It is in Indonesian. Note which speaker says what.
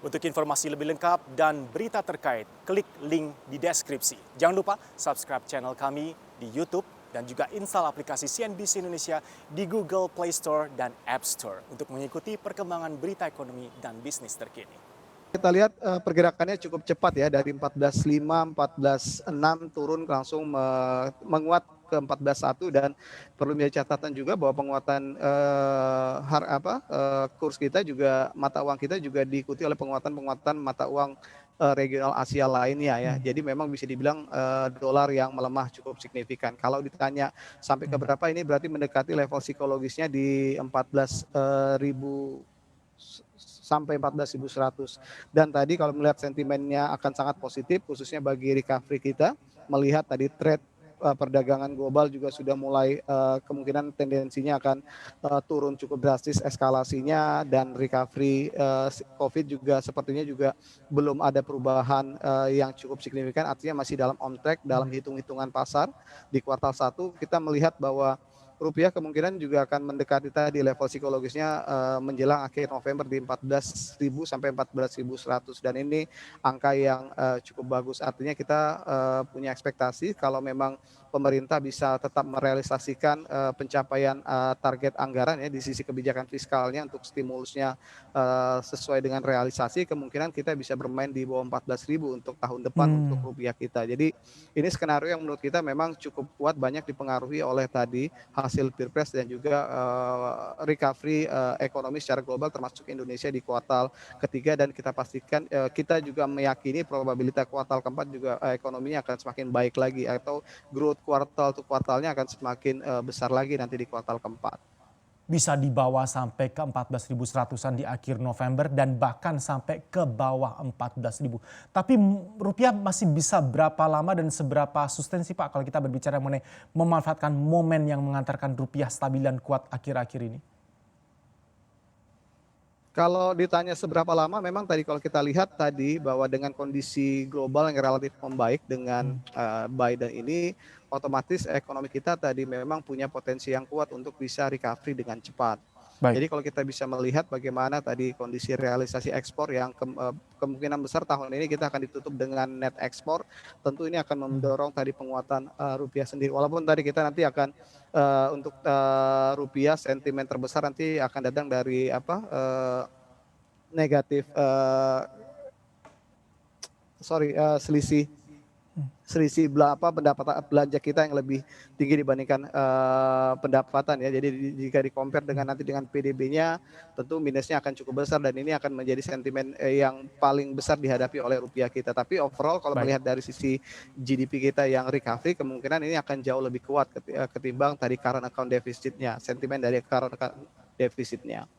Speaker 1: Untuk informasi lebih lengkap dan berita terkait, klik link di deskripsi. Jangan lupa subscribe channel kami di YouTube dan juga install aplikasi CNBC Indonesia di Google Play Store dan App Store untuk mengikuti perkembangan berita ekonomi dan bisnis terkini.
Speaker 2: Kita lihat pergerakannya cukup cepat ya, dari 14.5, 14.6 turun langsung menguat ke 14.1, dan perlu menjadi catatan juga bahwa penguatan kurs kita juga, mata uang kita juga diikuti oleh penguatan mata uang regional Asia lainnya ya. Jadi memang bisa dibilang dolar yang melemah cukup signifikan. Kalau ditanya sampai ke berapa, ini berarti mendekati level psikologisnya di 14.000 sampai 14.100. Dan tadi kalau melihat sentimennya akan sangat positif, khususnya bagi recovery kita, melihat tadi trade perdagangan global juga sudah mulai kemungkinan tendensinya akan turun cukup drastis eskalasinya, dan recovery COVID juga sepertinya juga belum ada perubahan yang cukup signifikan, artinya masih dalam on track dalam hitung-hitungan pasar. Di kuartal 1 kita melihat bahwa rupiah kemungkinan juga akan mendekati tadi level psikologisnya menjelang akhir November di 14.000 sampai 14.100, dan ini angka yang cukup bagus. Artinya kita punya ekspektasi kalau memang pemerintah bisa tetap merealisasikan pencapaian target anggaran ya di sisi kebijakan fiskalnya untuk stimulusnya sesuai dengan realisasi, kemungkinan kita bisa bermain di bawah 14.000 untuk tahun depan untuk rupiah kita. Jadi ini skenario yang menurut kita memang cukup kuat, banyak dipengaruhi oleh tadi hasil Pilpres dan juga recovery ekonomi secara global termasuk Indonesia di kuartal ketiga, dan kita pastikan kita juga meyakini probabilitas kuartal keempat juga ekonominya akan semakin baik lagi, atau growth kuartal to kuartalnya akan semakin besar lagi nanti di kuartal keempat.
Speaker 3: Bisa dibawa sampai ke 14.100-an di akhir November dan bahkan sampai ke bawah 14.000. Tapi rupiah masih bisa berapa lama dan seberapa sustensi Pak kalau kita berbicara mengenai memanfaatkan momen yang mengantarkan rupiah stabil dan kuat akhir-akhir ini?
Speaker 2: Kalau ditanya seberapa lama, memang tadi kalau kita lihat tadi bahwa dengan kondisi global yang relatif membaik dengan Biden ini, otomatis ekonomi kita tadi memang punya potensi yang kuat untuk bisa recovery dengan cepat.
Speaker 3: Baik.
Speaker 2: Jadi kalau kita bisa melihat bagaimana tadi kondisi realisasi ekspor yang kemungkinan besar tahun ini kita akan ditutup dengan net ekspor, tentu ini akan mendorong tadi penguatan rupiah sendiri. Walaupun tadi kita nanti akan untuk rupiah sentimen terbesar nanti akan datang dari negatif selisih pendapatan belanja kita yang lebih tinggi dibandingkan pendapatan ya. Jadi jika di-compare nanti dengan PDB-nya, tentu minusnya akan cukup besar, dan ini akan menjadi sentimen yang paling besar dihadapi oleh rupiah kita. Tapi overall kalau melihat dari sisi GDP kita yang recovery, kemungkinan ini akan jauh lebih kuat ketimbang tadi current account deficit-nya, sentimen dari current account deficit-nya.